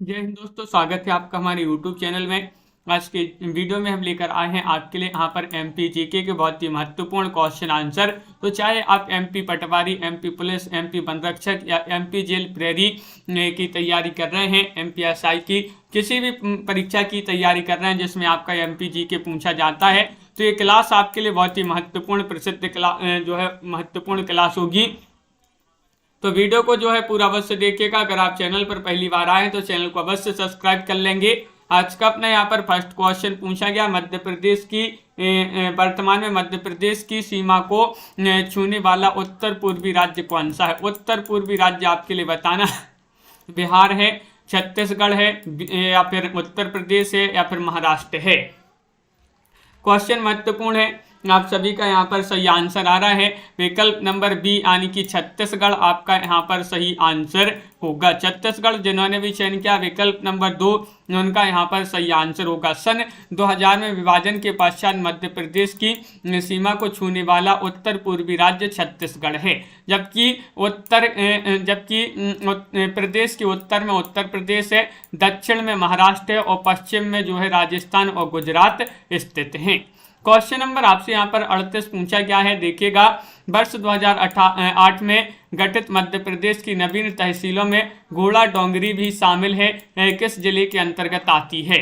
जय हिंद दोस्तों, स्वागत है आपका हमारे यूट्यूब चैनल में। आज के वीडियो में हम लेकर आए हैं आपके लिए यहाँ पर एमपी जीके के बहुत ही महत्वपूर्ण क्वेश्चन आंसर। तो चाहे आप एमपी पटवारी, एमपी पुलिस, एमपी वन रक्षक या एमपी जेल प्रहरी की तैयारी कर रहे हैं, एमपीएसआई की किसी भी परीक्षा की तैयारी कर रहे हैं जिसमें आपका एमपी जीके पूछा जाता है, तो ये क्लास आपके लिए बहुत ही महत्वपूर्ण प्रसिद्ध महत्वपूर्ण क्लास होगी। तो वीडियो को पूरा अवश्य देखिएगा। अगर आप चैनल पर पहली बार आए तो चैनल को अवश्य सब्सक्राइब कर लेंगे। आज का अपना यहाँ पर फर्स्ट क्वेश्चन पूछा गया, मध्य प्रदेश की वर्तमान में मध्य प्रदेश की सीमा को छूने वाला उत्तर पूर्वी राज्य कौन सा है। उत्तर पूर्वी राज्य आपके लिए बताना बिहार है, छत्तीसगढ़ है, या फिर उत्तर प्रदेश है, या फिर महाराष्ट्र है। क्वेश्चन महत्वपूर्ण है, आप सभी का यहाँ पर सही आंसर आ रहा है विकल्प नंबर बी यानी कि छत्तीसगढ़ आपका यहाँ पर सही आंसर होगा। छत्तीसगढ़ जिन्होंने भी चयन किया विकल्प नंबर 2 उनका यहाँ पर सही आंसर होगा। सन 2000 में विभाजन के पश्चात मध्य प्रदेश की सीमा को छूने वाला उत्तर पूर्वी राज्य छत्तीसगढ़ है, जबकि प्रदेश के उत्तर में उत्तर प्रदेश है, दक्षिण में महाराष्ट्र है और पश्चिम में राजस्थान और गुजरात स्थित हैं। क्वेश्चन नंबर आपसे यहाँ पर 38 पूछा गया है, देखिएगा। वर्ष 2008 में गठित मध्य प्रदेश की नवीन तहसीलों में घोड़ा डोंगरी भी शामिल है, किस जिले के अंतर्गत आती है?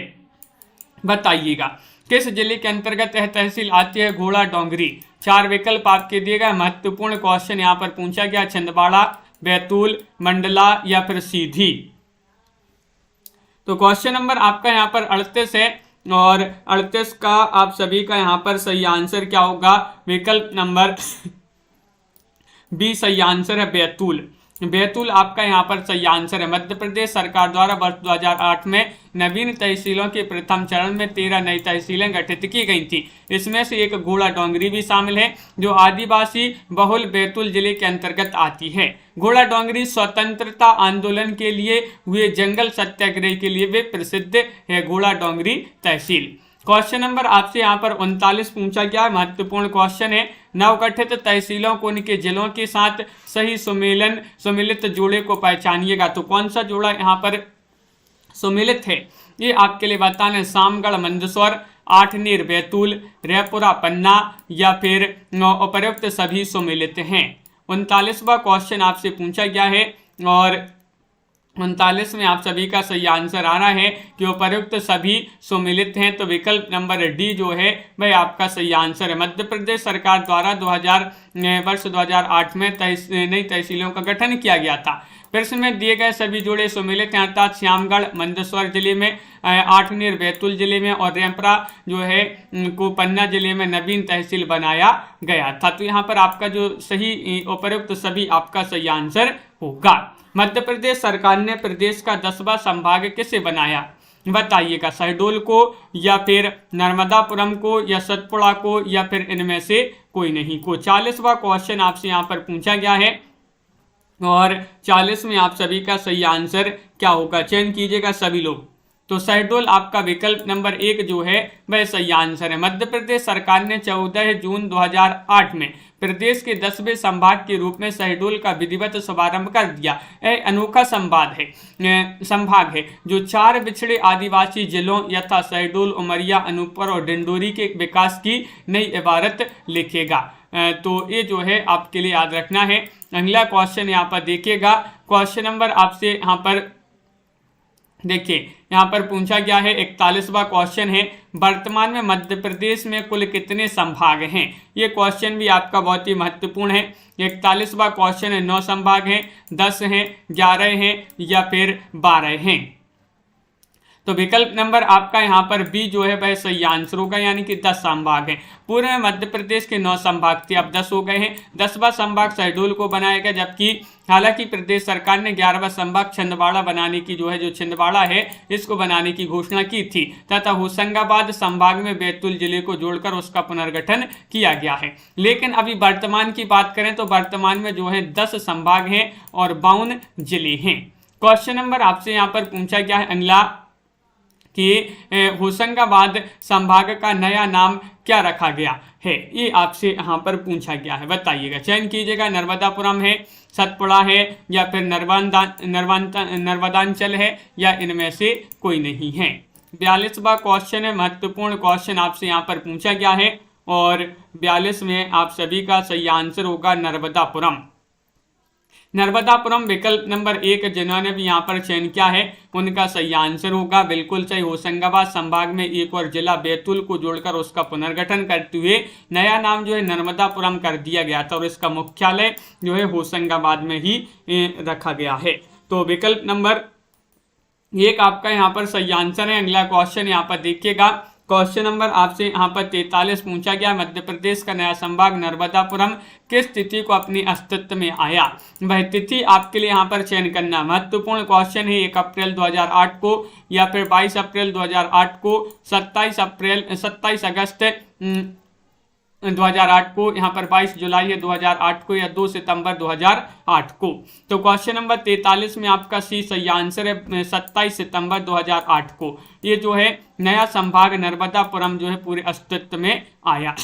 बताइएगा किस जिले के अंतर्गत यह तहसील आती है घोड़ा डोंगरी। 4 विकल्प आपके दिए गए। महत्वपूर्ण क्वेश्चन यहाँ पर पूछा गया, छिंदवाड़ा, बैतूल, मंडला या फिर सीधी। तो क्वेश्चन नंबर आपका यहाँ पर 38 है और 38 का आप सभी का यहाँ पर सही आंसर क्या होगा? विकल्प नंबर बी सही आंसर है, बैतूल। बैतूल आपका यहाँ पर सही आंसर है। मध्य प्रदेश सरकार द्वारा वर्ष 2008 में नवीन तहसीलों के प्रथम चरण में 13 नई तहसीलें गठित की गई थी। इसमें से एक घोड़ा डोंगरी भी शामिल है जो आदिवासी बहुल बैतूल जिले के अंतर्गत आती है। घोड़ा डोंगरी स्वतंत्रता आंदोलन के लिए हुए जंगल सत्याग्रह के लिए भी प्रसिद्ध है, घोड़ा डोंगरी तहसील। क्वेश्चन नंबर आपसे यहाँ पर 39 पूछा गया, महत्वपूर्ण क्वेश्चन है। नवगठित तहसीलों को उनके जिलों के साथ सही सुमिलित जोड़े को पहचानिएगा। तो कौन सा जोड़ा यहाँ पर सुमिलित है ये आपके लिए बताना है। सामगढ़ मंदसौर, आठनेर बैतूल, रायपुरा पन्ना या फिर उपरोक्त सभी सुमिलित हैं। 39वां क्वेश्चन आपसे पूछा गया है और 39 में आप सभी का सही आंसर आ रहा है कि उपरोक्त सभी सुमिलित हैं। तो विकल्प नंबर डी वह आपका सही आंसर है। मध्य प्रदेश सरकार द्वारा वर्ष 2008 में नई तहसीलों का गठन किया गया था। प्रश्न में दिए गए सभी जोड़े सुमिलित हैं, अर्थात श्यामगढ़ मंदसौर जिले में, आठनेर बैतूल जिले में और रेमपुरा को पन्ना जिले में नवीन तहसील बनाया गया था। तो यहाँ पर आपका जो सही उपरोक्त सभी आपका सही आंसर होगा। मध्य प्रदेश सरकार ने प्रदेश का 10वां संभाग किसे बनाया? बताइएगा, शहडोल को या फिर नर्मदापुरम को या सतपुड़ा को या फिर इनमें से कोई नहीं को। 40वां क्वेश्चन आपसे यहाँ पर पूछा गया है और 40 में आप सभी का सही आंसर क्या होगा? चयन कीजिएगा सभी लोग। तो शहडोल आपका विकल्प नंबर 1 वह सही आंसर है। मध्य प्रदेश सरकार ने 14 जून 2008 में प्रदेश के 10वें संभाग के रूप में शहडोल का विधिवत शुभारंभ कर दिया। यह अनोखा संभाग है जो 4 बिछड़े आदिवासी जिलों यथा शहडोल, उमरिया, अनूपपुर और डिंडोरी के विकास की नई इबारत लिखेगा। तो ये आपके लिए याद रखना है। अगला क्वेश्चन यहाँ पर देखिएगा। क्वेश्चन नंबर आपसे यहाँ पर देखिए, यहाँ पर पूछा गया है 41वां क्वेश्चन है, वर्तमान में मध्य प्रदेश में कुल कितने संभाग हैं? ये क्वेश्चन भी आपका बहुत ही महत्वपूर्ण है। 41वां क्वेश्चन है, 9 संभाग हैं, 10 हैं, 11 हैं या फिर 12 हैं। तो विकल्प नंबर आपका यहाँ पर बी वह सही आंसर होगा, यानी कि 10 संभाग हैं। पूर्व में मध्य प्रदेश के 9 संभाग थे, अब 10 हो गए हैं। 10वां संभाग शहडोल को बनाया गया, जबकि हालांकि प्रदेश सरकार ने 11वां संभाग छिंदवाड़ा बनाने की जो छिंदवाड़ा है इसको बनाने की घोषणा की थी तथा होशंगाबाद संभाग में बैतूल जिले को जोड़कर उसका पुनर्गठन किया गया है। लेकिन अभी वर्तमान की बात करें तो वर्तमान में 10 संभाग हैं और 52 जिले हैं। क्वेश्चन नंबर आपसे यहाँ पर पूछा गया है अगला कि होशंगाबाद संभाग का नया नाम क्या रखा गया है, ये आपसे यहाँ पर पूछा गया है, बताइएगा। चयन कीजिएगा, नर्मदापुरम है, सतपुड़ा है, या फिर नर्मदांचल है, या इनमें से कोई नहीं है। 42वां क्वेश्चन है, महत्वपूर्ण क्वेश्चन आपसे यहाँ पर पूछा गया है, और 42 में आप सभी का सही आंसर होगा नर्मदापुरम। नर्मदापुरम विकल्प नंबर 1 जिन्होंने भी यहाँ पर चयन किया है उनका सही आंसर होगा, बिल्कुल सही। होशंगाबाद संभाग में एक और जिला बैतूल को जोड़कर उसका पुनर्गठन करते हुए नया नाम जो है नर्मदापुरम कर दिया गया था, और इसका मुख्यालय जो है होशंगाबाद में ही रखा गया है। तो विकल्प नंबर 1 आपका यहाँ पर सही आंसर है। अगला क्वेश्चन यहाँ पर देखिएगा, क्वेश्चन नंबर आपसे यहाँ पर 43 पूछा गया, मध्य प्रदेश का नया संभाग नर्मदापुरम किस तिथि को अपनी अस्तित्व में आया, वह तिथि आपके लिए यहाँ पर चयन करना महत्वपूर्ण क्वेश्चन है। 1 अप्रैल 2008 को, या फिर 22 अप्रैल 2008 को, 27 अगस्त 2008 को, यहाँ पर 22 जुलाई है 2008 को, या 2 सितंबर 2008 को। तो क्वेश्चन नंबर 43 में आपका सी सही आंसर है 27 सितंबर 2008 को। ये जो है नया संभाग नर्मदापुरम जो है पूरे अस्तित्व में आया।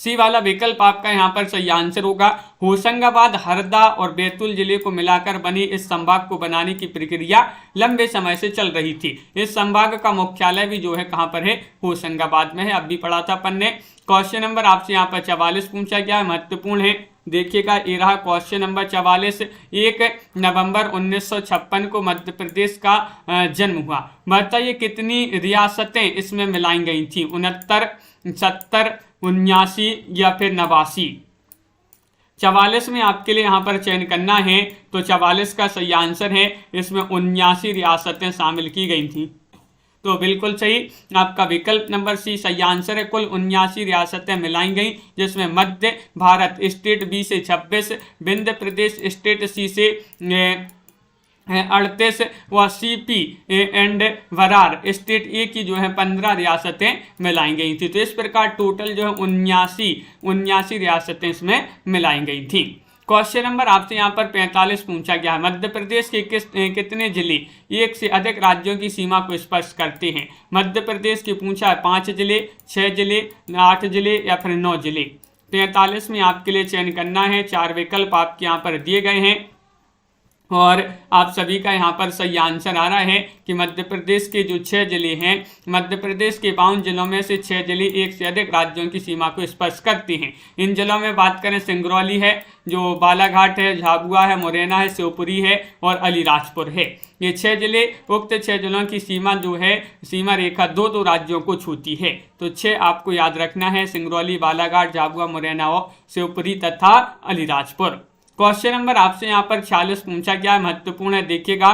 सी वाला विकल्प आपका यहाँ पर सही आंसर होगा। होशंगाबाद, हरदा और बैतूल जिले को मिलाकर बनी इस संभाग को बनाने की प्रक्रिया लंबे समय से चल रही थी। इस संभाग का मुख्यालय भी जो है कहाँ पर है, होशंगाबाद में है, अब भी पढ़ा था अपन ने। क्वेश्चन नंबर आपसे यहाँ पर 44 पूछा गया है, महत्वपूर्ण है, देखिएगा ये रहा क्वेश्चन नंबर 44। 1 नवंबर 1956 को मध्य प्रदेश का जन्म हुआ, बताइए कितनी रियासतें इसमें मिलाई गई थी, 69, 70, 79 या फिर 89। 44 में आपके लिए यहाँ पर चयन करना है, तो 44 का सही आंसर है, इसमें 79 रियासतें शामिल की गई थी। तो बिल्कुल सही आपका विकल्प नंबर सी सही आंसर है। कुल 79 रियासतें मिलाई गई, जिसमें मध्य भारत स्टेट बी से 26, विंध्य प्रदेश स्टेट सी से 38 व सीपी एंड वरार स्टेट ए की जो है 15 रियासतें मिलाई गई थी। तो इस प्रकार टोटल जो है 79 रियासतें इसमें मिलाई गई थी। क्वेश्चन नंबर आपसे यहाँ पर 45 पूछा गया है, मध्य प्रदेश के कितने जिले एक से अधिक राज्यों की सीमा को स्पर्श करते हैं। मध्य प्रदेश की पूछा है 5 जिले, 6 जिले, 8 जिले या फिर 9 जिले। 43 में आपके लिए चयन करना है, 4 विकल्प आपके यहाँ पर दिए गए हैं, और आप सभी का यहाँ पर सही आंसर आ रहा है कि मध्य प्रदेश के जो 6 जिले हैं, मध्य प्रदेश के 52 जिलों में से 6 जिले एक से अधिक राज्यों की सीमा को स्पर्श करते हैं। इन जिलों में बात करें, सिंगरौली है, जो बालाघाट है, झाबुआ है, मुरैना है, शिवपुरी है और अलीराजपुर है। ये 6 जिले, उक्त 6 जिलों की सीमा जो है, सीमा रेखा 2 राज्यों को छूती है। तो 6 आपको याद रखना है, सिंगरौली, बालाघाट, झाबुआ, मुरैना और शिवपुरी तथा अलीराजपुर। क्वेश्चन नंबर आपसे यहाँ पर 46 पूछा गया है, महत्वपूर्ण है, देखिएगा,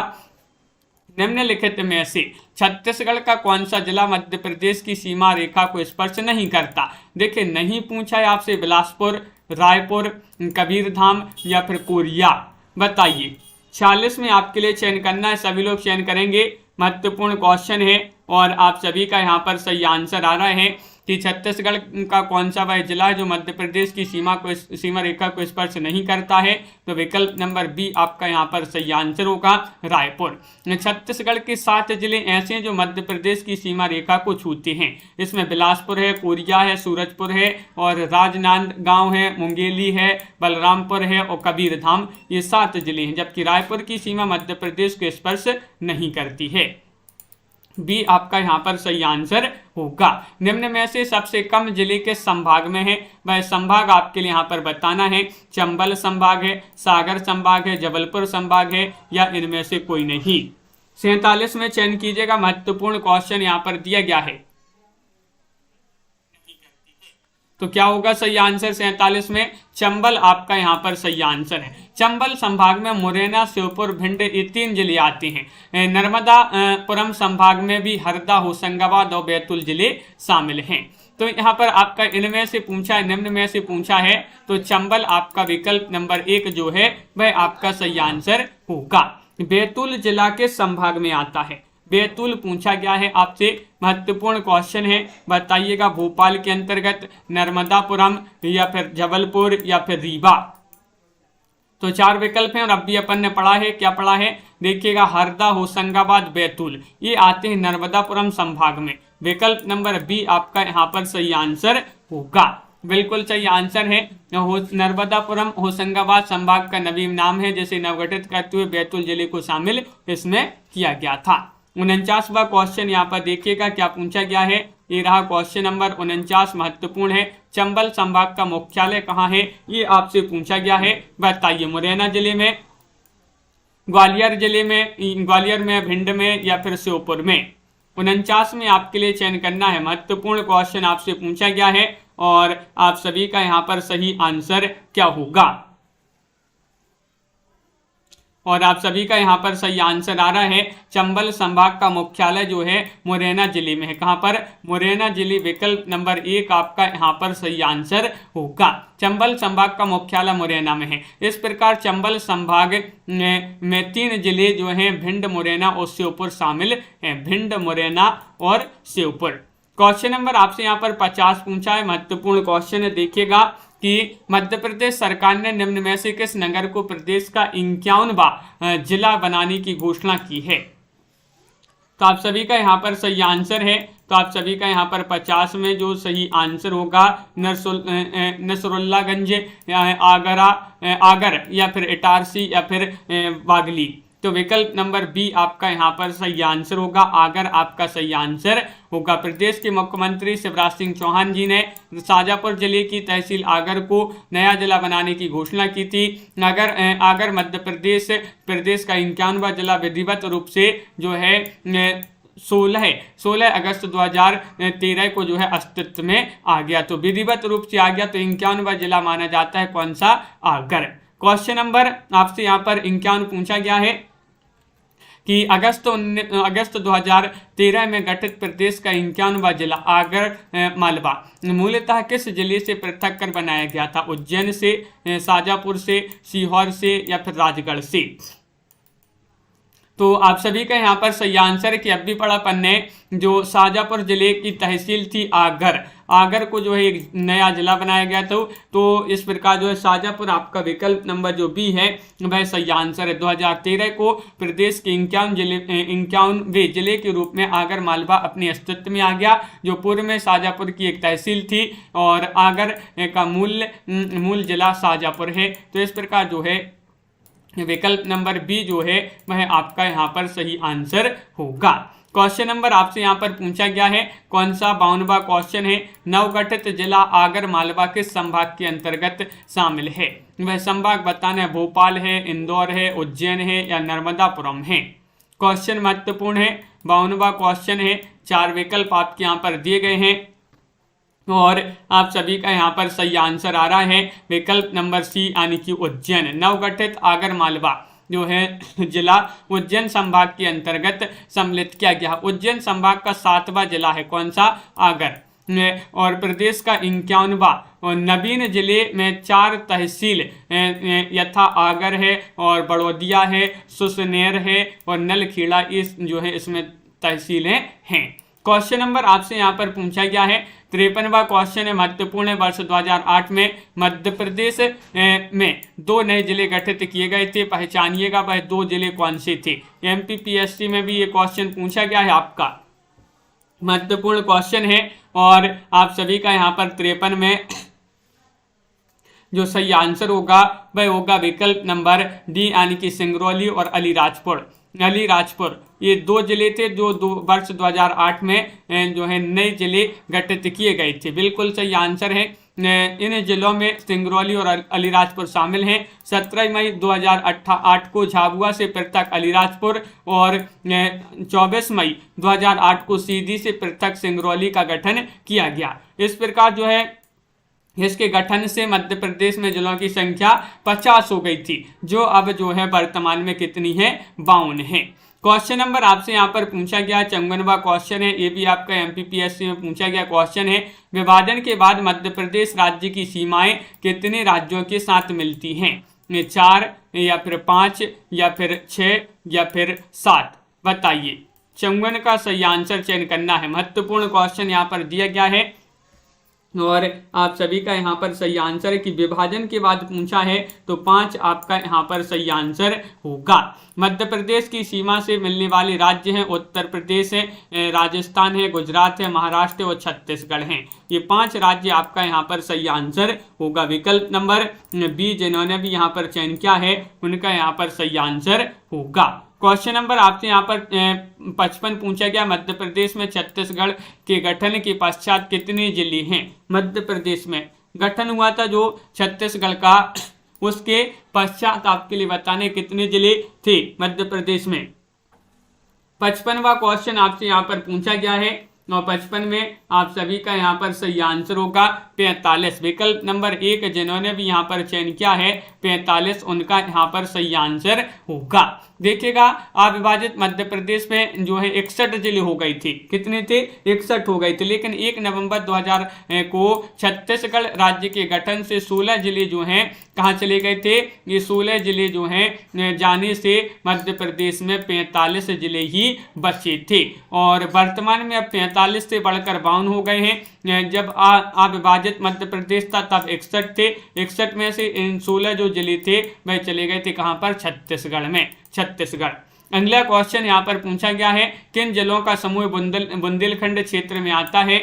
निम्नलिखित में से छत्तीसगढ़ का कौन सा जिला मध्य प्रदेश की सीमा रेखा को स्पर्श नहीं करता। देखिए, नहीं पूछा है आपसे बिलासपुर, रायपुर, कबीरधाम या फिर कोरिया, बताइए। 46 में आपके लिए चयन करना है, सभी लोग चयन करेंगे, महत्वपूर्ण क्वेश्चन है, और आप सभी का यहाँ पर सही आंसर आ रहा है कि छत्तीसगढ़ का कौन सा वह जिला है जो मध्य प्रदेश की सीमा रेखा को स्पर्श नहीं करता है। तो विकल्प नंबर बी आपका यहाँ पर सही आंसर होगा, रायपुर। छत्तीसगढ़ के 7 जिले ऐसे हैं जो मध्य प्रदेश की सीमा रेखा को छूते हैं। इसमें बिलासपुर है, कोरिया है, सूरजपुर है और राजनांदगांव है, मुंगेली है, बलरामपुर है और कबीरधाम, ये 7 जिले हैं, जबकि रायपुर की सीमा मध्य प्रदेश को स्पर्श नहीं करती है। बी आपका यहाँ पर सही आंसर होगा। निम्न में से सबसे कम जिले के संभाग में है, वह संभाग आपके लिए यहाँ पर बताना है। चंबल संभाग है, सागर संभाग है, जबलपुर संभाग है या इनमें से कोई नहीं। 47 में चयन कीजिएगा, महत्वपूर्ण क्वेश्चन यहाँ पर दिया गया है। तो क्या होगा सही आंसर 47 में? चंबल आपका यहाँ पर सही आंसर है। चंबल संभाग में मुरैना, श्योपुर, भिंड ये 3 जिले आते हैं। नर्मदापुरम संभाग में भी हरदा, होशंगाबाद और बैतूल जिले शामिल हैं। तो यहाँ पर आपका इनमें से पूछा है, निम्न में से पूछा है, तो चंबल आपका विकल्प नंबर 1 जो है वह आपका सही आंसर होगा। बैतूल जिला के संभाग में आता है। बैतूल पूछा गया है आपसे, महत्वपूर्ण क्वेश्चन है, बताइएगा भोपाल के अंतर्गत, नर्मदापुरम या फिर जबलपुर या फिर रीवा। तो 4 विकल्प हैं और अब भी अपन ने पढ़ा है, क्या पढ़ा है? देखिएगा हरदा, होशंगाबाद, बैतूल, ये आते हैं नर्मदापुरम संभाग में। विकल्प नंबर बी आपका यहाँ पर सही आंसर होगा। बिल्कुल सही आंसर है। नर्मदापुरम होशंगाबाद संभाग का नवीन नाम है, जिसे नवगठित करते हुए बैतूल जिले को शामिल इसमें किया गया था। 49वां क्वेश्चन यहाँ पर देखिएगा क्या पूछा गया है। ये रहा क्वेश्चन नंबर 49, महत्वपूर्ण है। चंबल संभाग का मुख्यालय कहाँ है, ये आपसे पूछा गया है। बताइए, मुरैना जिले में, ग्वालियर जिले में, ग्वालियर में, भिंड में या फिर श्योपुर में। 49 में आपके लिए चयन करना है। महत्वपूर्ण क्वेश्चन आपसे पूछा गया है और आप सभी का यहाँ पर सही आंसर क्या होगा, और आप सभी का यहाँ पर सही आंसर आ रहा है। चंबल संभाग का मुख्यालय जो है मुरैना जिले में है। कहाँ पर, मुरैना जिले। विकल्प नंबर 1 आपका यहाँ पर सही आंसर होगा। चंबल संभाग का मुख्यालय मुरैना में है। इस प्रकार चंबल संभाग में 3 जिले जो हैं भिंड, मुरैना और श्योपुर शामिल हैं। भिंड, मुरैना और श्योपुर। क्वेश्चन नंबर आपसे यहाँ पर 50 पूछा है। महत्वपूर्ण क्वेश्चन है, देखिएगा कि मध्य प्रदेश सरकार ने निम्न में से किस नगर को प्रदेश का 51वां जिला बनाने की घोषणा की है। तो आप सभी का यहाँ पर सही आंसर है। तो आप सभी का यहाँ पर 50 में जो सही आंसर होगा नसरुल्लागंज, आगर या फिर इटारसी या फिर बागली। तो विकल्प नंबर बी आपका यहाँ पर सही आंसर होगा। आगर आपका सही आंसर होगा। प्रदेश के मुख्यमंत्री शिवराज सिंह चौहान जी ने शाजापुर जिले की तहसील आगर को नया जिला बनाने की घोषणा की थी। आगर मध्य प्रदेश का 51वां जिला विधिवत रूप से जो है 16 अगस्त 2013 को जो है अस्तित्व में आ गया। तो विधिवत रूप से आ गया, तो 51वां जिला माना जाता है कौन सा, आगर। क्वेश्चन नंबर आपसे यहाँ पर 51 पूछा गया है कि अगस्त 2013 में गठित प्रदेश का 51वां जिला आगर मालवा मूलतः किस जिले से पृथक कर बनाया गया था। उज्जैन से, शाजापुर से, सीहोर से या फिर राजगढ़ से। तो आप सभी का यहाँ पर सही आंसर है कि अब भी पढ़ा पन्ने जो शाजापुर जिले की तहसील थी आगर को जो है एक नया जिला बनाया गया था। तो इस प्रकार जो है शाजापुर आपका विकल्प नंबर जो बी है वह सही आंसर है। 2013 को प्रदेश के 51वें जिले के रूप में आगर मालवा अपने अस्तित्व में आ गया, जो पूर्व में शाजापुर की एक तहसील थी और आगर का मूल जिला शाजापुर है। तो इस प्रकार जो है विकल्प नंबर बी जो है वह आपका यहाँ पर सही आंसर होगा। क्वेश्चन नंबर आपसे यहाँ पर पूछा गया है कौन सा, 52वां क्वेश्चन है। नवगठित जिला आगर मालवा किस संभाग के अंतर्गत शामिल है। वह संभाग बताना है, भोपाल है, इंदौर है, उज्जैन है या नर्मदापुरम है। क्वेश्चन महत्वपूर्ण है, 52वां क्वेश्चन है। 4 विकल्प आपके यहाँ पर दिए गए हैं और आप सभी का यहाँ पर सही आंसर आ रहा है विकल्प नंबर सी यानी कि उज्जैन। नवगठित आगर मालवा जो है जिला उज्जैन संभाग के अंतर्गत सम्मिलित किया गया। उज्जैन संभाग का 7वां जिला है कौन सा, आगर। और प्रदेश का 51वां और नवीन जिले में 4 तहसील यथा आगर है और बड़ौदिया है, सुसनेर है और नलखेड़ा, इस जो है इसमें तहसीलें हैं। क्वेश्चन नंबर आपसे यहाँ पर पूछा गया है 53वां क्वेश्चन है, महत्वपूर्ण है। वर्ष 2008 में मध्य प्रदेश में 2 नए जिले गठित किए गए थे। पहचानिएगा वह 2 जिले कौन से थे। MPPSC में भी ये क्वेश्चन पूछा गया है, आपका महत्वपूर्ण क्वेश्चन है और आप सभी का यहाँ पर 53 में जो सही आंसर होगा वह होगा विकल्प नंबर डी यानी कि सिंगरौली और अलीराजपुर। ये 2 जिले थे जो वर्ष 2008 में जो है नए जिले गठित किए गए थे। बिल्कुल सही आंसर है। इन जिलों में सिंगरौली और अलीराजपुर शामिल हैं। 17 मई 2008 को झाबुआ से पृथक अलीराजपुर और 24 मई 2008 को सीधी से पृथक सिंगरौली का गठन किया गया। इस प्रकार जो है इसके गठन से मध्य प्रदेश में जिलों की संख्या 50 हो गई थी, जो अब जो है वर्तमान में कितनी है, 52 है। क्वेश्चन नंबर आपसे यहाँ पर पूछा गया 54वां क्वेश्चन है। ये भी आपका MPPSC में पूछा गया क्वेश्चन है। विभाजन के बाद मध्य प्रदेश राज्य की सीमाएं कितने राज्यों के साथ मिलती हैं। 4 या फिर 5 या फिर 6 या फिर 7, बताइए। 54 का सही आंसर चयन करना है। महत्वपूर्ण क्वेश्चन यहाँ पर दिया गया है। और आप सभी का यहाँ पर सही आंसर है कि विभाजन के बाद पूछा है तो 5 आपका यहाँ पर सही आंसर होगा। मध्य प्रदेश की सीमा से मिलने वाले राज्य हैं उत्तर प्रदेश है, राजस्थान है, गुजरात है, महाराष्ट्र और छत्तीसगढ़ हैं। ये 5 राज्य आपका यहाँ पर सही आंसर होगा। विकल्प नंबर बी जिन्होंने भी यहाँ पर चयन किया है उनका यहाँ पर सही आंसर होगा। क्वेश्चन नंबर आपसे यहाँ पर 55 पूछा गया, मध्य प्रदेश में छत्तीसगढ़ के गठन के पश्चात कितने जिले हैं? मध्य प्रदेश में गठन हुआ था जो छत्तीसगढ़ का, उसके पश्चात आपके लिए बताने कितने जिले थे मध्य प्रदेश में। 55वां क्वेश्चन आपसे यहाँ पर पूछा गया है और 55 में आप सभी का यहाँ पर सही आंसर होगा 45। विकल्प नंबर 1 जिन्होंने भी यहाँ पर चयन किया है 45 उनका यहाँ पर सही आंसर होगा। देखिएगा अविभाजित मध्य प्रदेश में जो है 61 जिले हो गई थी। कितने थे? 61 हो गए थे। लेकिन 1 नवंबर 2000 को छत्तीसगढ़ राज्य के गठन से 16 जिले जो हैं कहाँ चले गए थे? ये 16 जिले जो हैं जाने से मध्य प्रदेश में 45 जिले ही बचे थे और वर्तमान में अब 45 से बढ़कर 52 हो गए हैं। जब अविभाजित मध्य प्रदेश था तब 61 थे। 61 में से इन 16 जो जिले थे वह चले गए थे कहाँ पर? छत्तीसगढ़ में। छत्तीसगढ़। अगला क्वेश्चन यहाँ पर पूछा गया है किन जिलों का समूह बुंदेलखंड क्षेत्र में आता है?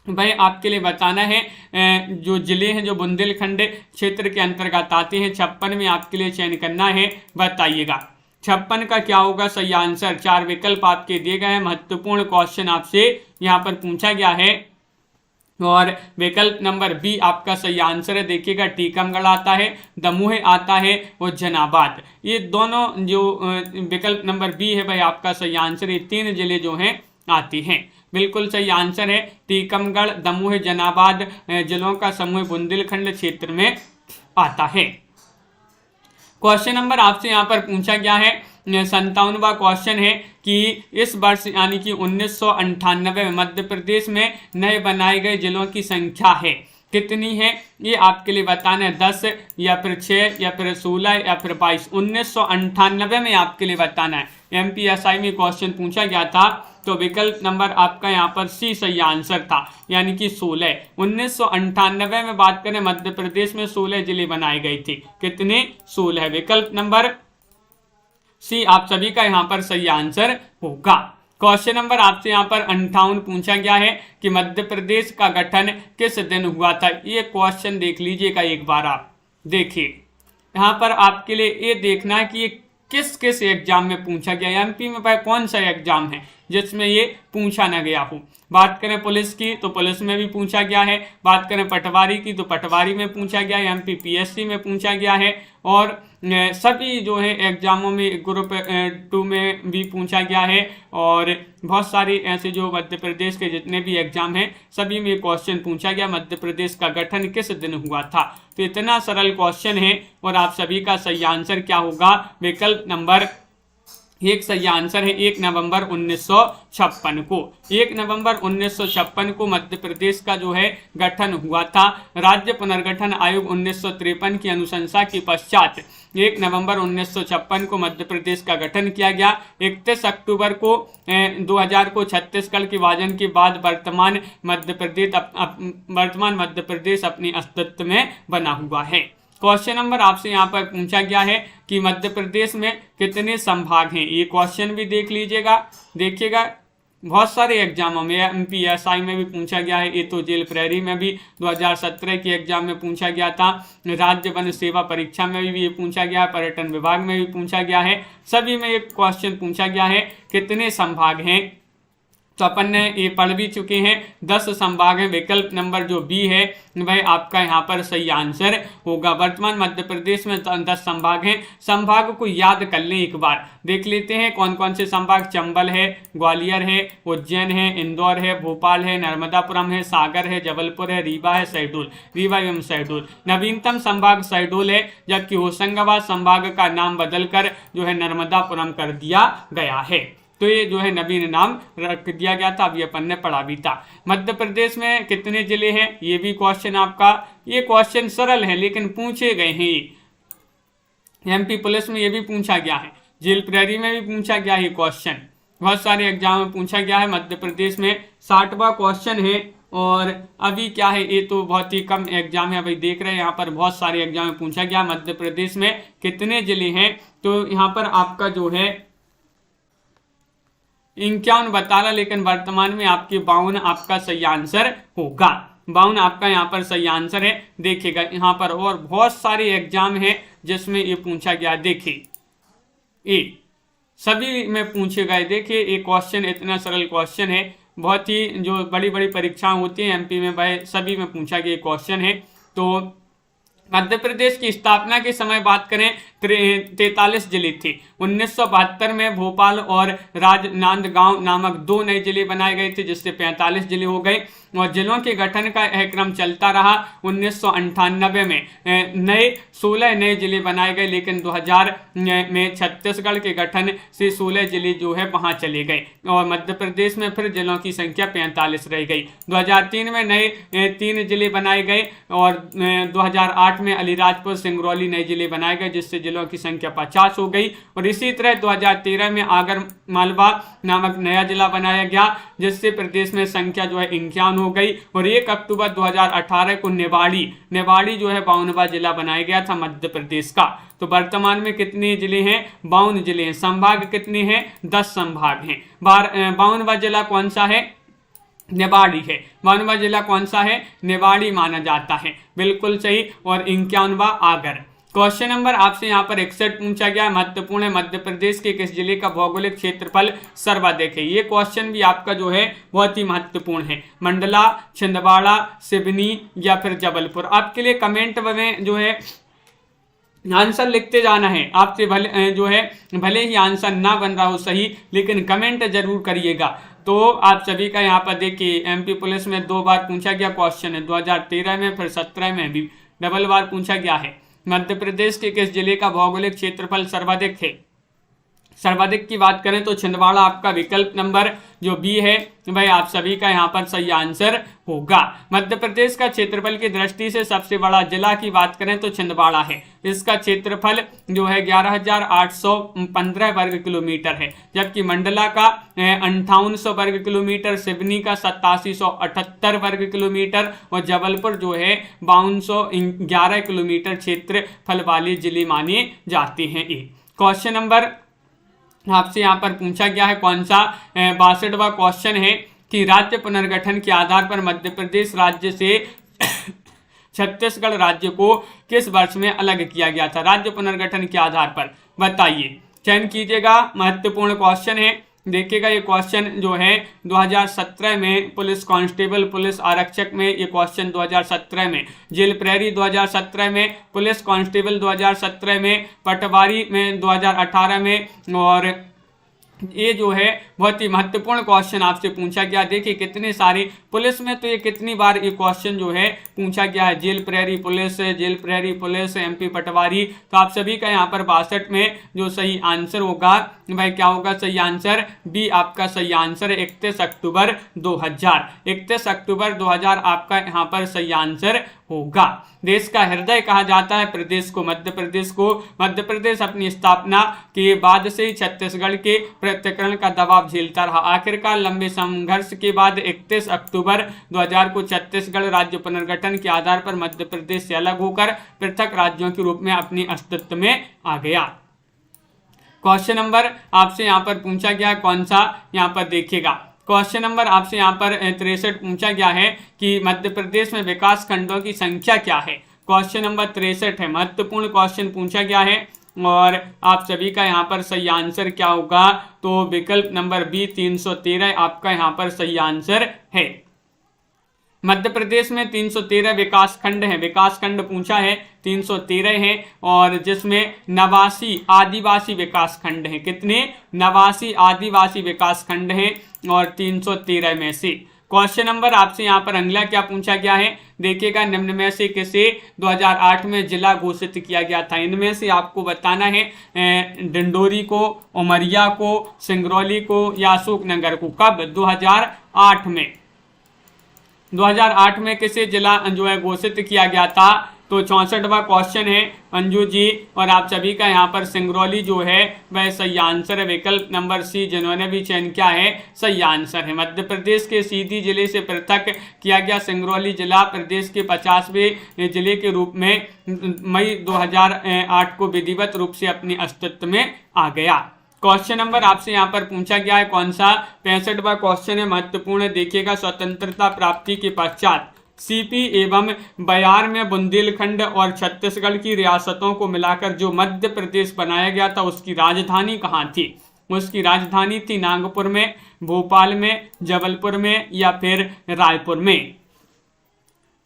भाई आपके लिए बताना है जो जिले हैं जो बुंदेलखंड क्षेत्र के अंतर्गत आते हैं 56 में आपके लिए चयन करना है, बताइएगा 56 का क्या होगा सही आंसर। 4 विकल्प आपके दिए गए हैं। महत्वपूर्ण क्वेश्चन आपसे यहाँ पर पूछा गया है और विकल्प नंबर बी आपका सही आंसर है। देखिएगा टीकमगढ़ आता है, दमोह आता है और जनाबाद, ये दोनों जो विकल्प नंबर बी है भाई आपका सही आंसर। ये 3 जिले जो हैं आते हैं। बिल्कुल सही आंसर है। टीकमगढ़, दमोह, जनाबाद जिलों का समूह बुंदेलखंड क्षेत्र में आता है। क्वेश्चन नंबर आपसे यहाँ पर पूछा गया है 57वां क्वेश्चन है कि इस वर्ष यानी कि 1998 में मध्य प्रदेश में नए बनाए गए जिलों की संख्या है कितनी है? ये आपके लिए बताना है 10 या फिर 6 या फिर 16 या फिर 22। 1998 में आपके लिए बताना है। MPSI में क्वेश्चन पूछा गया था तो विकल्प नंबर आपका यहाँ पर सी सही आंसर था यानी कि 16। 1998 में बात करें मध्य प्रदेश में 16 जिले बनाए गए थे। कितने? 16। विकल्प नंबर सी आप सभी का यहाँ पर सही आंसर होगा। क्वेश्चन नंबर आपसे यहाँ पर 58 पूछा गया है कि मध्य प्रदेश का गठन किस दिन हुआ था? ये क्वेश्चन देख लीजिएगा एक बार आप देखिए। यहाँ पर आपके लिए ये देखना है कि ये किस किस एग्जाम में पूछा गया। MP में भाई कौन सा एग्जाम है जिसमें ये पूछा ना गया हो? बात करें पुलिस की तो पुलिस में भी पूछा गया है, बात करें पटवारी की तो पटवारी में पूछा गया है, MPPSC में पूछा गया है और सभी जो है एग्जामों में ग्रुप 2 में भी पूछा गया है और बहुत सारे ऐसे जो मध्य प्रदेश के जितने भी एग्जाम हैं सभी में क्वेश्चन पूछा गया मध्य प्रदेश का गठन किस दिन हुआ था। तो इतना सरल क्वेश्चन है और आप सभी का सही आंसर क्या होगा? विकल्प नंबर 1 सही आंसर है 1 नवंबर 1956 को। 1 नवंबर 1956 को मध्य प्रदेश का जो है गठन हुआ था। राज्य पुनर्गठन आयोग 1953 की अनुशंसा के पश्चात 1 नवंबर 1956 को मध्य प्रदेश का गठन किया गया। 31 अक्टूबर को 2000 को छत्तीसगढ़ के विभाजन के बाद वर्तमान मध्य प्रदेश अपने अस्तित्व में बना हुआ है। क्वेश्चन नंबर आपसे यहाँ पर पूछा गया है कि मध्य प्रदेश में कितने संभाग हैं? ये क्वेश्चन भी देख लीजिएगा। देखिएगा बहुत सारे एग्जामों में MPSI में भी पूछा गया है, ये तो जेल प्रहरी में भी 2017 के एग्जाम में पूछा गया था, राज्य वन सेवा परीक्षा में भी ये पूछा गया है, पर्यटन विभाग में भी पूछा गया है, सभी में एक क्वेश्चन पूछा गया है कितने संभाग हैं। तो अपन ने ये पढ़ भी चुके हैं 10 संभाग हैं। विकल्प नंबर जो बी है वह आपका यहाँ पर सही आंसर होगा। वर्तमान मध्य प्रदेश में 10 संभाग हैं। संभाग को याद कर लें एक बार, देख लेते हैं कौन कौन से संभाग। चंबल है, ग्वालियर है, उज्जैन है, इंदौर है, भोपाल है, नर्मदापुरम है, सागर है, जबलपुर है, रीवा है, रीवा एवं शहडोल। नवीनतम संभाग शहडोल है जबकि होशंगाबाद संभाग का नाम बदलकर जो है नर्मदापुरम कर दिया गया है। तो ये जो है नवीन नाम रख दिया गया था, अभी अपन ने पढ़ा भी था। मध्य प्रदेश में कितने जिले हैं? ये भी क्वेश्चन आपका, ये क्वेश्चन सरल है लेकिन पूछे गए हैं। ये MP पुलिस में ये भी पूछा गया है, जेल प्रहरी में भी पूछा गया है क्वेश्चन, बहुत सारे एग्जाम में पूछा गया है। मध्य प्रदेश में 60वां क्वेश्चन है और अभी क्या है, ये तो बहुत ही कम एग्जाम है। अभी देख रहे हैं यहाँ पर बहुत सारे एग्जाम में पूछा गया मध्य प्रदेश में कितने जिले हैं, तो यहाँ पर आपका जो है 51 बता रहा, लेकिन वर्तमान में आपके 52 आपका सही आंसर होगा। 52 आपका यहाँ पर सही आंसर है। देखिएगा यहाँ पर और बहुत सारे एग्जाम है जिसमें ये पूछा गया। देखिए ये सभी में पूछे गए। देखिए ये क्वेश्चन इतना सरल क्वेश्चन है, बहुत ही जो बड़ी बड़ी परीक्षाएं होती हैं एमपी में वह सभी में पूछा गया क्वेश्चन है। तो मध्य प्रदेश की स्थापना के समय बात करें 43 जिले थे। 1972 में भोपाल और राजनांदगांव नामक 2 नए जिले बनाए गए थे, जिससे 45 जिले हो गए और जिलों के गठन का यह क्रम चलता रहा। 1998 में 16 नए जिले बनाए गए, लेकिन 2000 में छत्तीसगढ़ के गठन से 16 जिले जो है वहां चले गए और मध्य प्रदेश में फिर जिलों की संख्या 45 रह गई। 2003 में नए 3 जिले बनाए गए और 2008 में अलीराजपुर सिंगरौली नए जिले बनाए गए, जिससे जिलों की संख्या 50 हो गई। और इसी तरह 2013 में आगर मालवा नामक नया जिला बनाया गया, जिससे प्रदेश में संख्या जो है 51 हो गई। और 1 अक्टूबर 2018 को नेवाड़ी जो है 52वां जिला बनाया गया था मध्य प्रदेश का। तो वर्तमान में कितने जिले हैं? 52 जिले हैं। संभाग कितने हैं? 10 संभाग हैं। 52वां जिला कौन सा है? नेवाड़ी है। 52वां जिला कौन सा है? नेवाड़ी माना जाता है, बिल्कुल सही। और 51वां आगर। क्वेश्चन नंबर आपसे यहाँ पर 61 पूछा गया, महत्वपूर्ण है, मध्य प्रदेश के किस जिले का भौगोलिक क्षेत्रफल सर्वाधिक है? ये क्वेश्चन भी आपका जो है बहुत ही महत्वपूर्ण है। मंडला, छिंदवाड़ा, सिवनी या फिर जबलपुर? आपके लिए कमेंट में जो है आंसर लिखते जाना है। आपसे भले ही आंसर ना बन रहा हो सही, लेकिन कमेंट जरूर करिएगा। तो आप सभी का यहाँ पर देखिए एमपी पुलिस में 2 बार पूछा गया क्वेश्चन है, 2013 में फिर 17 में भी डबल बार पूछा गया है। मध्य प्रदेश के किस जिले का भौगोलिक क्षेत्रफल सर्वाधिक है? सर्वाधिक की बात करें तो छिंदवाड़ा आपका विकल्प नंबर जो बी है भाई आप सभी का यहाँ पर सही आंसर होगा। मध्य प्रदेश का क्षेत्रफल की दृष्टि से सबसे बड़ा जिला की बात करें तो छिंदवाड़ा है। इसका क्षेत्रफल जो है 11,815 वर्ग किलोमीटर है, जबकि मंडला का 5800 वर्ग किलोमीटर, सिवनी का 8778 वर्ग किलोमीटर और जबलपुर जो है 5211 किलोमीटर क्षेत्रफल वाले जिले माने जाते हैं। क्वेश्चन नंबर आपसे यहाँ पर पूछा गया है कौन सा? 62वां क्वेश्चन है कि राज्य पुनर्गठन के आधार पर मध्य प्रदेश राज्य से छत्तीसगढ़ राज्य को किस वर्ष में अलग किया गया था? राज्य पुनर्गठन के आधार पर बताइए, चयन कीजिएगा। महत्वपूर्ण क्वेश्चन है। देखिएगा ये क्वेश्चन जो है 2017 में पुलिस कांस्टेबल, पुलिस आरक्षक में ये क्वेश्चन 2017 में, जेल प्रहरी 2017 में, पुलिस कांस्टेबल 2017 में, पटवारी में 2018 में। और ये जो है बहुत ही महत्वपूर्ण क्वेश्चन आपसे पूछा गया। देखिए कितने सारे पुलिस में तो ये कितनी बार ये क्वेश्चन जो है पूछा गया है, जेल प्रहरी पुलिस, एमपी पटवारी। तो आप सभी का यहाँ पर 62 में जो सही आंसर होगा भाई क्या होगा? सही आंसर बी आपका सही आंसर 31 अक्टूबर 2000। 31 अक्टूबर 2000 आपका यहाँ पर सही आंसर होगा। देश का हृदय कहा जाता है प्रदेश को, मध्य प्रदेश को। मध्य प्रदेश अपनी स्थापना के बाद से ही छत्तीसगढ़ के पृथक्करण का दबाव झेलता रहा। आखिरकार लंबे संघर्ष के बाद 31 अक्टूबर 2000 को छत्तीसगढ़ राज्य पुनर्गठन के आधार पर मध्य प्रदेश से अलग होकर पृथक राज्यों के रूप में अपनी अस्तित्व में आ गया। क्वेश्चन नंबर आपसे यहाँ पर पूछा गया कौन सा? यहाँ पर देखिएगा क्वेश्चन नंबर आपसे यहाँ पर 63 पूछा गया है कि मध्य प्रदेश में विकास खंडों की संख्या क्या है? क्वेश्चन नंबर 63 है, महत्वपूर्ण क्वेश्चन पूछा गया है। और आप सभी का यहाँ पर सही आंसर क्या होगा? तो विकल्प नंबर बी 313 आपका यहाँ पर सही आंसर है। मध्य प्रदेश में 313 विकास खंड हैं। विकास खंड पूछा है 313 हैं और जिसमें 89 आदिवासी विकास खंड हैं। कितने? 89 आदिवासी विकास खंड हैं और 313 में से। क्वेश्चन नंबर आपसे यहाँ पर अगला क्या पूछा गया है? देखिएगा निम्न में से किसे 2008 में जिला घोषित किया गया था? इनमें से आपको बताना है डिंडोरी को, उमरिया को, सिंगरौली को या अशोकनगर को। कब? 2008 में। 2008 में किसे जिला जो है घोषित किया गया था? तो 64वां क्वेश्चन है अंजू जी, और आप सभी का यहाँ पर सिंगरौली जो है वह सही आंसर है। विकल्प नंबर सी जिन्होंने भी चयन किया है सही आंसर है। मध्य प्रदेश के सीधी जिले से पृथक किया गया सिंगरौली जिला प्रदेश के 50वें जिले के रूप में मई 2008 को विधिवत रूप से अपने अस्तित्व में आ गया। क्वेश्चन नंबर आपसे यहाँ पर पूछा गया है कौन सा, 65वां क्वेश्चन है, महत्वपूर्ण देखिएगा। स्वतंत्रता प्राप्ति के पश्चात सीपी एवं बयार में बुंदेलखंड और छत्तीसगढ़ की रियासतों को मिलाकर जो मध्य प्रदेश बनाया गया था उसकी राजधानी कहाँ थी? उसकी राजधानी थी नागपुर में, भोपाल में, जबलपुर में या फिर रायपुर में।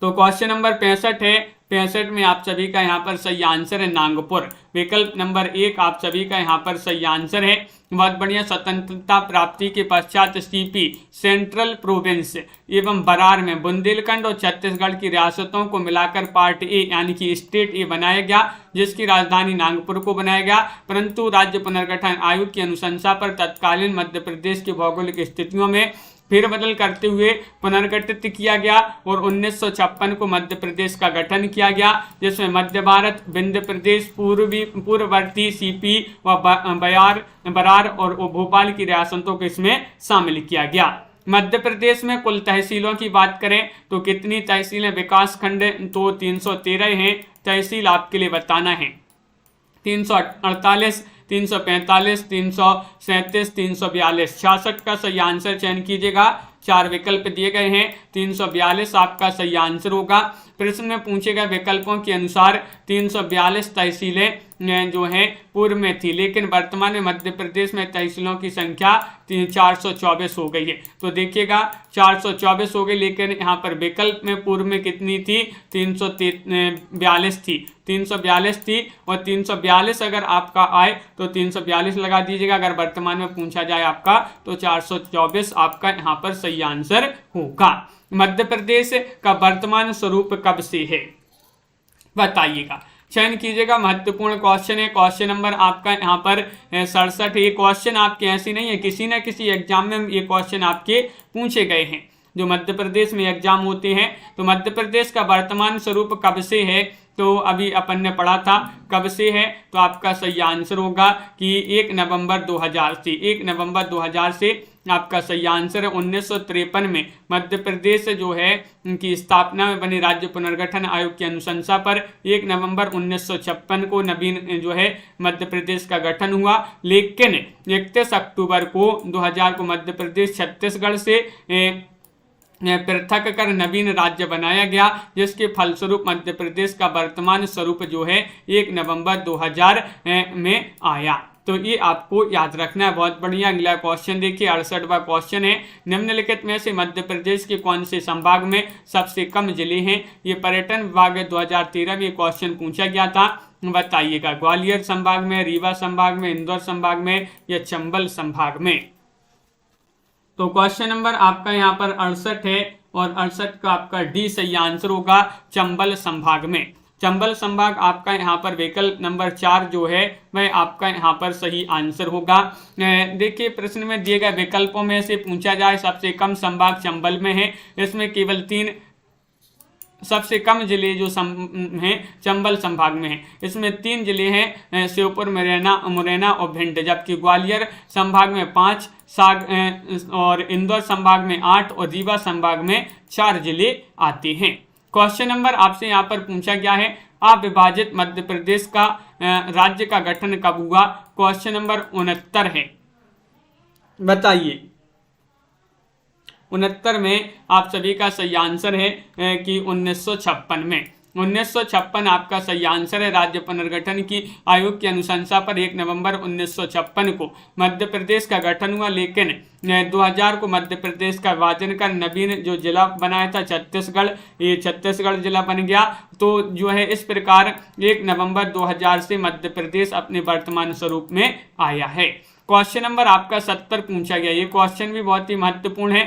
तो क्वेश्चन नंबर 65 है, 65 में आप सभी का यहाँ पर सही आंसर है नागपुर। विकल्प नंबर 1 आप सभी का यहाँ पर सही आंसर है। बहुत बढ़िया। स्वतंत्रता प्राप्ति के पश्चात सीपी सेंट्रल प्रोविंस एवं बरार में बुंदेलखंड और छत्तीसगढ़ की रियासतों को मिलाकर पार्ट ए यानी कि स्टेट ए बनाया गया, जिसकी राजधानी नागपुर को बनाया गया। परंतु राज्य पुनर्गठन आयोग की अनुशंसा पर तत्कालीन मध्य प्रदेश की भौगोलिक स्थितियों में फेरबदल करते हुए पुनर्गठित किया गया और 1956 को मध्य प्रदेश का गठन किया गया, जिसमें मध्य भारत, विंध्य प्रदेश, पूर्ववर्ती सीपी व बरार और भोपाल की रियासतों को इसमें शामिल किया गया। मध्य प्रदेश में कुल तहसीलों की बात करें तो कितनी तहसीलें? विकास खंड तो 313 हैं। तहसील आपके लिए बताना है 348, 345, 337, 342। 66 का सही आंसर चयन कीजिएगा। 4 विकल्प दिए गए हैं, 342 आपका सही आंसर होगा। प्रश्न में पूछे गए विकल्पों के अनुसार 342 तहसीलें जो हैं पूर्व में थी, लेकिन वर्तमान में मध्य प्रदेश में तहसीलों की संख्या 424 हो गई है। तो देखिएगा 424 हो गई, लेकिन यहाँ पर विकल्प में पूर्व में कितनी थी? 342 थी। 342 थी और 342 अगर आपका आए तो 342 लगा दीजिएगा। अगर वर्तमान में पूछा जाए आपका तो 424 आपका यहाँ पर सही आंसर होगा। मध्य प्रदेश का वर्तमान स्वरूप कब से है बताइएगा, चयन कीजिएगा। महत्वपूर्ण क्वेश्चन है। क्वेश्चन नंबर आपका यहाँ पर 67। ये क्वेश्चन आपके ऐसे नहीं है, किसी न किसी एग्जाम में ये क्वेश्चन आपके पूछे गए हैं जो मध्य प्रदेश में एग्जाम होते हैं। तो मध्य प्रदेश का वर्तमान स्वरूप कब से है? तो अभी अपन ने पढ़ा था कब से है, तो आपका सही आंसर होगा कि 1 नवंबर 2000 से। 1 नवंबर 2000 से आपका सही आंसर है। 1953 में मध्य प्रदेश जो है उनकी स्थापना में बने राज्य पुनर्गठन आयोग की अनुशंसा पर 1 नवंबर 1956 को नवीन जो है मध्य प्रदेश का गठन हुआ, लेकिन 31 अक्टूबर को 2000 को मध्य प्रदेश छत्तीसगढ़ से पृथक कर नवीन राज्य बनाया गया, जिसके फलस्वरूप मध्य प्रदेश का वर्तमान स्वरूप जो है 1 नवंबर 2000 में आया। तो ये आपको याद रखना है। बहुत बढ़िया। अगला क्वेश्चन देखिए, 68वां क्वेश्चन है, निम्नलिखित में से मध्य प्रदेश के कौन से संभाग में सबसे कम जिले हैं? ये पर्यटन विभाग 2013 में क्वेश्चन पूछा गया था, बताइएगा। ग्वालियर संभाग में, रीवा संभाग में, इंदौर संभाग में या चंबल संभाग में? तो क्वेश्चन नंबर आपका यहाँ पर 68 है और 68 का आपका डी सही आंसर होगा, चंबल संभाग में। चंबल संभाग आपका यहाँ पर विकल्प नंबर 4 जो है वह आपका यहाँ पर सही आंसर होगा। देखिए प्रश्न में दिए गए विकल्पों में से पूछा जाए सबसे कम संभाग चंबल में है। इसमें केवल 3 सबसे कम जिले जो हैं चंबल संभाग में हैं। इसमें 3 जिले हैं, श्योपुर, मुरैना और भिंड, जबकि ग्वालियर संभाग में 5 और इंदौर संभाग में 8 और रीवा संभाग में 4 जिले आते हैं। क्वेश्चन नंबर आपसे यहाँ पर पूछा गया है, अविभाजित मध्य प्रदेश का राज्य का गठन कब हुआ? क्वेश्चन नंबर 69 है, बताइए। 69 में आप सभी का सही आंसर है कि 1956 में। 1956 आपका सही आंसर है। राज्य पुनर्गठन की आयोग की अनुशंसा पर 1 नवंबर 1956 को मध्य प्रदेश का गठन हुआ, लेकिन 2000 को मध्य प्रदेश का विभाजन कर नवीन जो जिला बनाया था छत्तीसगढ़, ये छत्तीसगढ़ जिला बन गया। तो जो है इस प्रकार 1 नवंबर 2000 से मध्य प्रदेश अपने वर्तमान स्वरूप में आया है। क्वेश्चन नंबर आपका 70 पूछा गया। ये क्वेश्चन भी बहुत ही महत्वपूर्ण है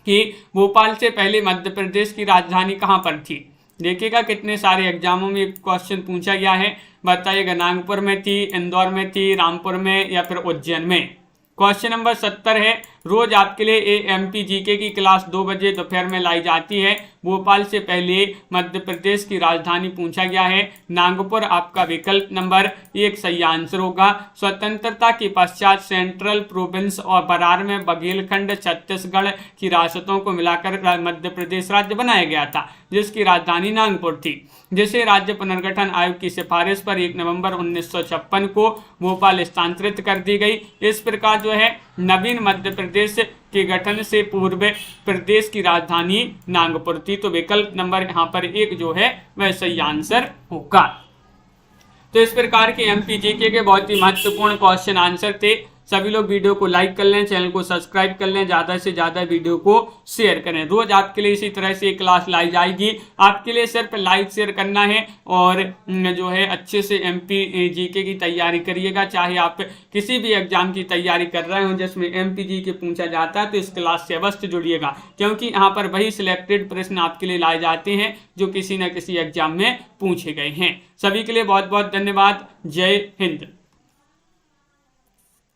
कि भोपाल से पहले मध्य प्रदेश की राजधानी कहाँ पर थी? देखिएगा कितने सारे एग्जामों में क्वेश्चन पूछा गया है, बताइएगा। नागपुर में थी, इंदौर में थी, रामपुर में या फिर उज्जैन में? क्वेश्चन नंबर 70 है, रोज आपके लिए AMP GK की क्लास 2 बजे दोपहर में लाई जाती है, भोपाल से पहले मध्य प्रदेश की राजधानी पूछा गया है, नागपुर आपका विकल्प नंबर 1 सही आंसर होगा। स्वतंत्रता के पश्चात सेंट्रल प्रोविंस और बरार में बघेलखंड छत्तीसगढ़ की रियासतों को मिलाकर मध्य प्रदेश राज्य बनाया गया था, जिसकी राजधानी नागपुर थी, जिसे राज्य पुनर्गठन आयोग की सिफारिश पर 1 नवंबर 1956 को भोपाल स्थानांतरित कर दी गई। इस प्रकार जो है नवीन मध्य प्रदेश के गठन से पूर्व प्रदेश की राजधानी नागपुर थी। तो विकल्प नंबर यहाँ पर 1 जो है वह सही आंसर होगा। तो इस प्रकार के एमपी जीके के बहुत ही महत्वपूर्ण क्वेश्चन आंसर थे। सभी लोग वीडियो को लाइक कर लें, चैनल को सब्सक्राइब कर लें, ज़्यादा से ज़्यादा वीडियो को शेयर करें। रोज आपके लिए इसी तरह से एक क्लास लाई जाएगी। आपके लिए सिर्फ लाइक शेयर करना है और जो है अच्छे से एमपी जीके की तैयारी करिएगा। चाहे आप किसी भी एग्जाम की तैयारी कर रहे हो जिसमें एमपी जीके पूछा जाता है, तो इस क्लास से अवश्य जुड़िएगा, क्योंकि यहाँ पर वही सिलेक्टेड प्रश्न आपके लिए लाए जाते हैं जो किसी न किसी एग्जाम में पूछे गए हैं। सभी के लिए बहुत बहुत धन्यवाद। जय हिंद।